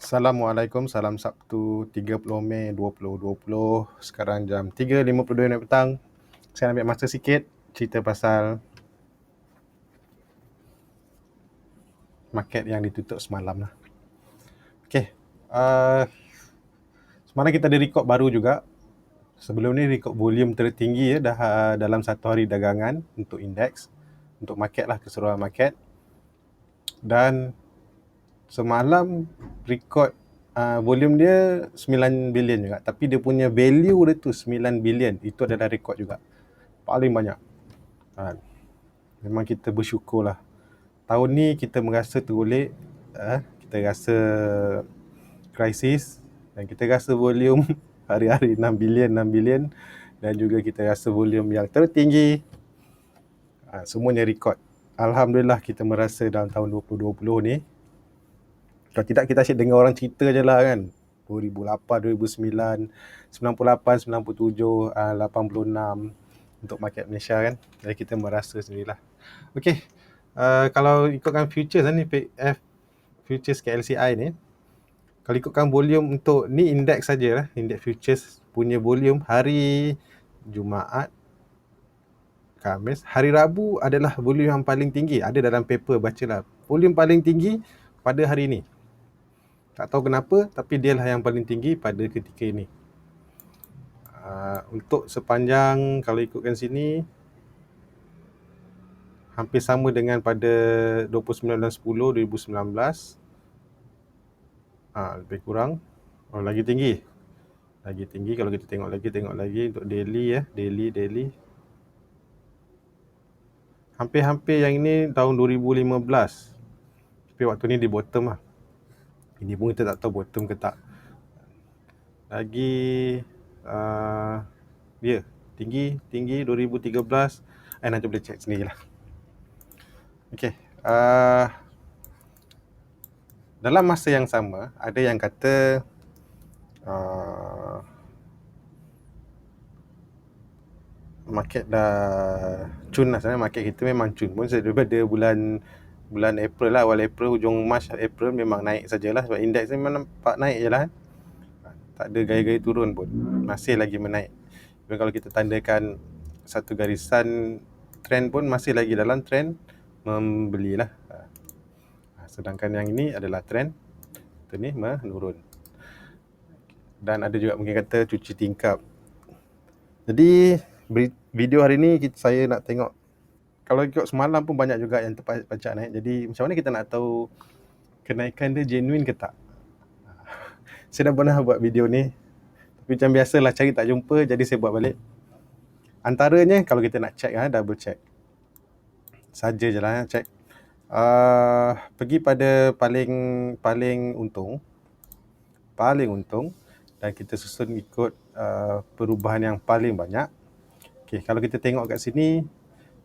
Assalamualaikum, salam Sabtu 30 Mei 2020. Sekarang jam 3.52 petang. Saya ambil masa sikit cerita pasal market yang ditutup semalam lah. Okay, semalam kita ada rekod baru juga. Sebelum ni rekod volume tertinggi dah dalam satu hari dagangan untuk indeks, untuk market lah, keseluruhan market. Dan semalam rekod volume dia 9 bilion juga, tapi dia punya value dia tu 9 bilion. Itu adalah rekod juga, paling banyak. Memang kita bersyukur lah. Tahun ni kita merasa tergolek, kita rasa krisis, dan kita rasa volume hari-hari 6 bilion, dan juga kita rasa volume yang tertinggi. Semuanya rekod. Alhamdulillah kita merasa dalam tahun 2020 ni. Kalau tidak, kita asyik dengar orang cerita je lah kan. 2008, 2009, 98, 97, 86 untuk market Malaysia kan. Jadi kita merasa sendirilah. Okay, kalau ikutkan futures ni, PF futures KLCI ni, kalau ikutkan volume untuk ni indeks sajalah, indeks futures punya volume hari Jumaat, Khamis, hari Rabu adalah volume yang paling tinggi. Ada dalam paper, bacalah. Volume paling tinggi pada hari ni. Tak tahu kenapa, tapi dia lah yang paling tinggi pada ketika ini. Untuk sepanjang, kalau ikutkan sini, hampir sama dengan pada 29 bulan 10 2019. Lebih kurang. Lagi tinggi. Lagi tinggi kalau kita tengok lagi untuk daily ya, daily. Hampir-hampir yang ini tahun 2015. Tapi waktu ni di bottom lah. Ini pun kita tak tahu bottom ke tak. Lagi tinggi 2013. Nanti boleh check sendirilah. Okay, dalam masa yang sama, ada yang kata market dah cun lah. Sebenarnya market kita memang cun pun daripada bulan April lah, awal April, hujung March, April memang naik sajalah. Sebab indeks memang nampak naik je lah. Tak ada gaya-gaya turun pun, masih lagi menaik. Dan kalau kita tandakan satu garisan trend pun masih lagi dalam trend membeli lah. Sedangkan yang ini adalah trend ni menurun. Dan ada juga mungkin kata cuci tingkap. Jadi video hari ni saya nak tengok, kalau ikut semalam pun banyak juga yang terpacak naik. Jadi macam mana kita nak tahu kenaikan dia genuine ke tak? Saya dah pernah buat video ni, tapi macam biasalah cari tak jumpa, jadi saya buat balik. Antaranya kalau kita nak check, double check saja je lah, check. Pergi pada paling untung, dan kita susun ikut perubahan yang paling banyak. Okay, kalau kita tengok kat sini,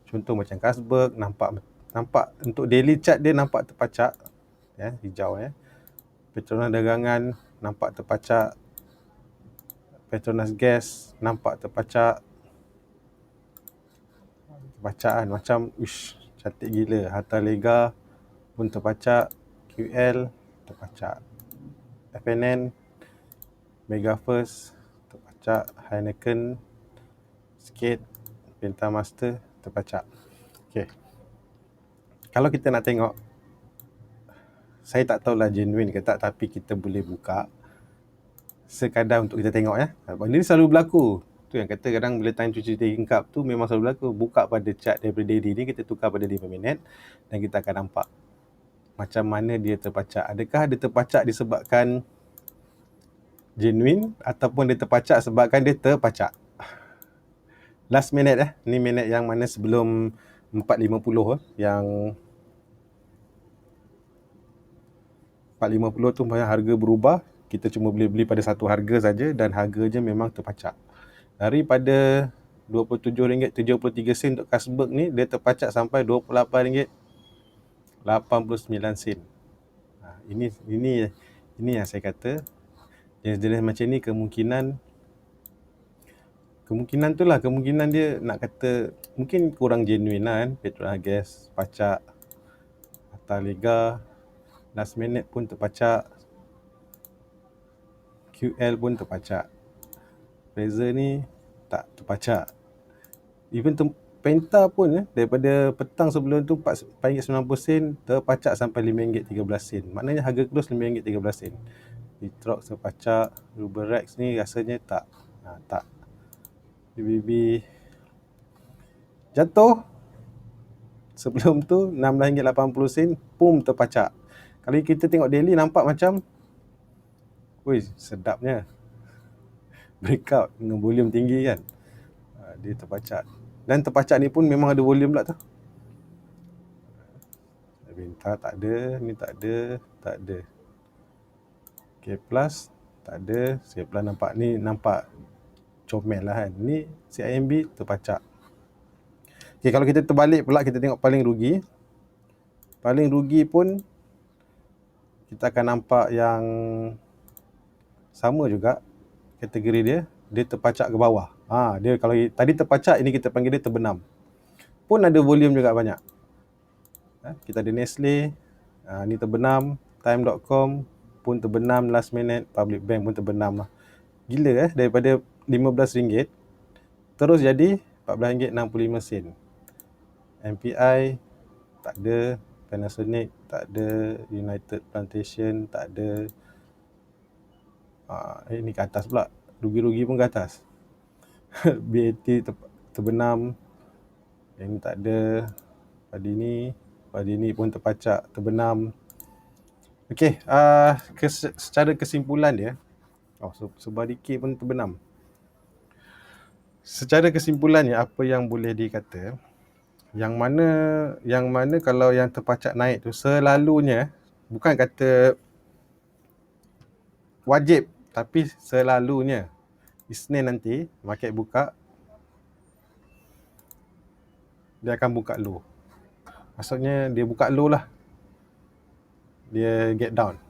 contoh macam Carlsberg, nampak untuk daily chart dia nampak terpacak ya, hijau ya. Petronas Dagangan nampak terpacak, Petronas Gas nampak terpacak. Bacaan macam cantik gila. Harta Lega pun terpacak, QL terpacak, FNN, Mega First terpacak, Heineken sikit, Pentamaster terpacak. Okay, kalau kita nak tengok, saya tak tahulah genuine ke tak, tapi kita boleh buka sekadar untuk kita tengok ya. Benda ni selalu berlaku. Tu yang kata kadang bila time cuci tingkap tu memang selalu berlaku. Buka pada chart daripada daily ni, kita tukar pada 5 minit, dan kita akan nampak macam mana dia terpacak. Adakah dia terpacak disebabkan genuine, ataupun dia terpacak sebabkan dia terpacak. Last minute ni minit yang mana sebelum 4.50 yang 4.50 tu harga berubah. Kita cuma boleh beli pada satu harga saja, dan harganya memang terpacak. Daripada RM27.73 untuk Carlsberg ni, dia terpacak sampai RM28.89. Ini yang saya kata, jenis-jenis macam ni kemungkinan tu lah, kemungkinan dia nak kata mungkin kurang genuine lah kan. Petronas Gas pacak, Harta Lega last minute pun terpacak, QL pun terpacak. Razer ni tak terpacak. Even Penta pun daripada petang sebelum tu RM4.90 terpacak sampai RM5.13. Maknanya harga close RM5.13. Vitrox terpacak. Rubelrex ni rasanya tak. Tak. BBB jatuh. Sebelum tu RM16.80 pun terpacak. Kalau kita tengok daily nampak macam wih, sedapnya. Breakout dengan volume tinggi kan. Dia terpacak. Dan terpacak ni pun memang ada volume pula tu. Bintang tak ada, ni tak ada, tak ada. K Plus tak ada. C Plus nampak comel lah kan. Ni CIMB terpacak. Okay, kalau kita terbalik pula, kita tengok paling rugi. Paling rugi pun kita akan nampak yang sama juga kategori dia. Dia terpacak ke bawah. Dia kalau tadi terpacak, ini kita panggil dia terbenam. Pun ada volume juga banyak. Kita ada Nestle, ni terbenam. Time.com pun terbenam last minute. Public Bank pun terbenam lah. Gila daripada RM15 terus jadi RM14.65. MPI tak ada. Panasonic tak ada. United Plantation tak ada. Ni ke atas pula. Rugi-rugi pun ke atas. BAT terbenam. Yang ni tak ada. Padi ni pun terpacak, terbenam. Okey, secara kesimpulan dia, Subadiki pun terbenam. Secara kesimpulannya, apa yang boleh dikata, yang mana kalau yang terpacak naik tu selalunya, bukan kata wajib, tapi selalunya Isnin nanti market buka, dia akan buka low. Maksudnya dia buka low lah. Dia get down.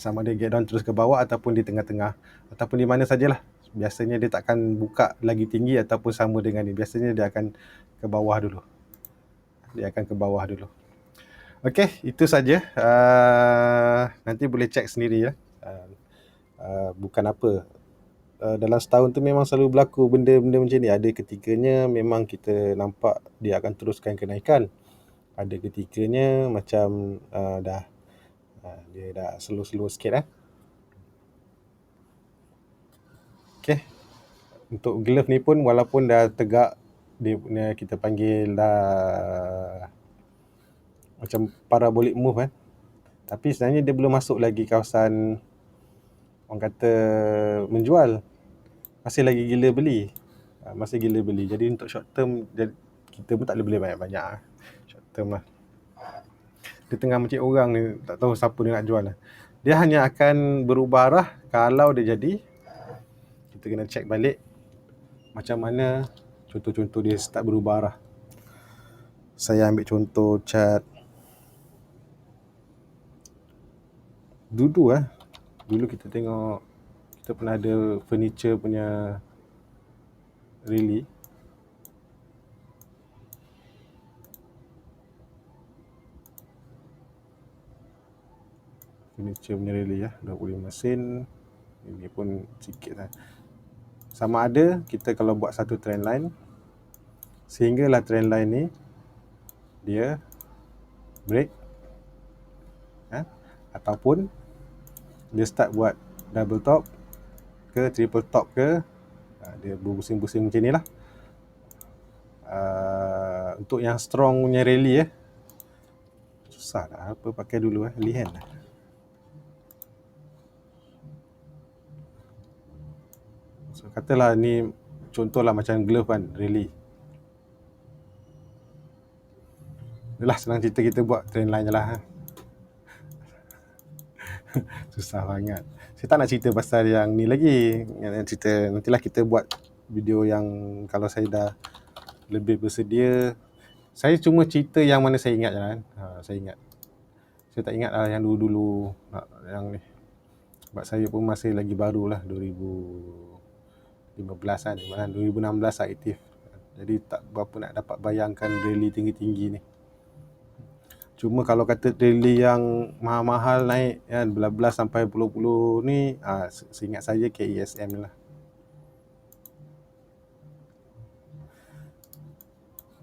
Sama dia get down terus ke bawah ataupun di tengah-tengah ataupun di mana sajalah. Biasanya dia takkan buka lagi tinggi ataupun sama dengan ni. Biasanya dia akan ke bawah dulu. Okey, itu saja. Nanti boleh cek sendiri ya. Bukan apa. Dalam setahun tu memang selalu berlaku benda-benda macam ni. Ada ketikanya memang kita nampak dia akan teruskan kenaikan. Ada ketikanya macam dia dah slow sikit Okay. Untuk glove ni pun walaupun dah tegak, dia punya kita panggil dah macam parabolic move tapi sebenarnya dia belum masuk lagi kawasan orang kata menjual. Masih lagi gila beli. Jadi untuk short term kita pun tak boleh beli banyak-banyak short term lah. Dia tengah mencik orang ni, tak tahu siapa dia nak jual lah. Dia hanya akan berubah arah kalau dia jadi. Kita kena check balik macam mana contoh-contoh dia start berubah arah. Saya ambil contoh chart dulu kita tengok, kita pernah ada furniture punya rally. Furniture punya rally 25 sen. Ini pun sikit lah. Sama ada kita kalau buat satu trend line, sehinggalah trend line ni dia break ataupun dia start buat double top ke triple top ke, dia berpusing-pusing macam ni lah. Untuk yang strong punya rally susah lah apa pakai dulu Lihan lah. So katalah ni contohlah macam glove kan, rally. Itulah senang cerita, kita buat trend line je lah. Susah sangat. Saya tak nak cerita pasal yang ni lagi. Yang cerita nantilah kita buat video yang kalau saya dah lebih bersedia. Saya cuma cerita yang mana saya ingat je lah. Saya ingat. Saya tak ingat lah yang dulu-dulu yang ni. Sebab saya pun masih lagi baru lah, 2015 kan. 2016 aktif. Jadi tak berapa nak dapat bayangkan rally tinggi-tinggi ni. Cuma kalau kata daily yang mahal-mahal naik kan belas-belas sampai puluh-puluh ni, seingat saya KESM lah.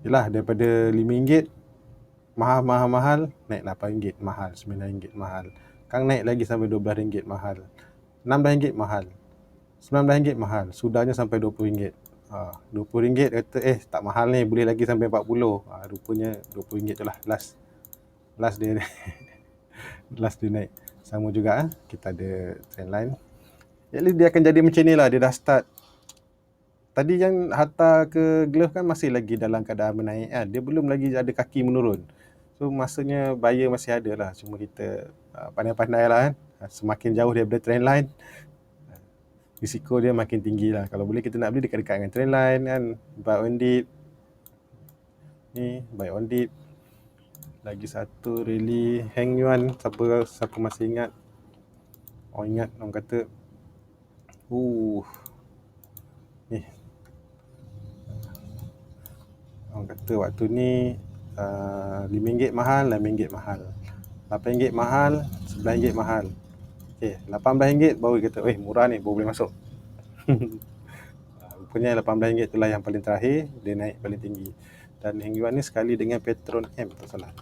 Yelah, daripada RM5 mahal naik RM8 mahal, RM9 mahal. Sekarang naik lagi sampai RM12 mahal. RM16 mahal. RM19 mahal. Sudahnya sampai RM20. RM20 kata tak mahal ni, boleh lagi sampai RM40. Rupanya RM20 tu lah last dia last dia naik. Sama juga kita ada trendline. Jadi dia akan jadi macam ni lah. Dia dah start. Tadi yang Hatta ke glove kan masih lagi dalam keadaan menaik kan. Dia belum lagi ada kaki menurun. So maksudnya buyer masih ada lah. Cuma kita pandai-pandai lah kan. Semakin jauh daripada trendline, risiko dia makin tinggi lah. Kalau boleh kita nak beli dekat-dekat dengan trendline kan. Buy on dip. Ni buy on dip. Lagi satu really Heng Yuan. Siapa masih ingat? Orang ingat, orang kata ni orang kata waktu ni RM5 mahal, RM6 mahal, RM8 mahal, RM11 mahal. RM18 baru kata murah ni, baru boleh masuk. Rupanya RM18 itulah yang paling terakhir, dia naik paling tinggi. Dan Heng Yuan ni sekali dengan Petron M, tak salah.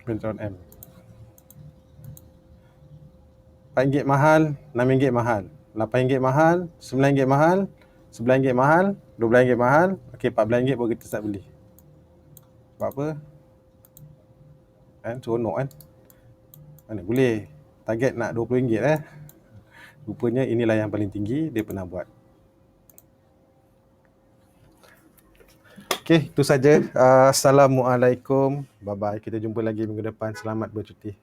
Petron M. RM4 mahal, RM6 mahal, RM8 mahal, RM9 mahal, RM11 mahal, RM12 mahal, RM14 baru kita start beli. Sebab apa? Kan seronok kan? Mana boleh target nak RM20 Rupanya inilah yang paling tinggi dia pernah buat. Itu saja. Assalamualaikum. Bye bye. Kita jumpa lagi minggu depan. Selamat bercuti.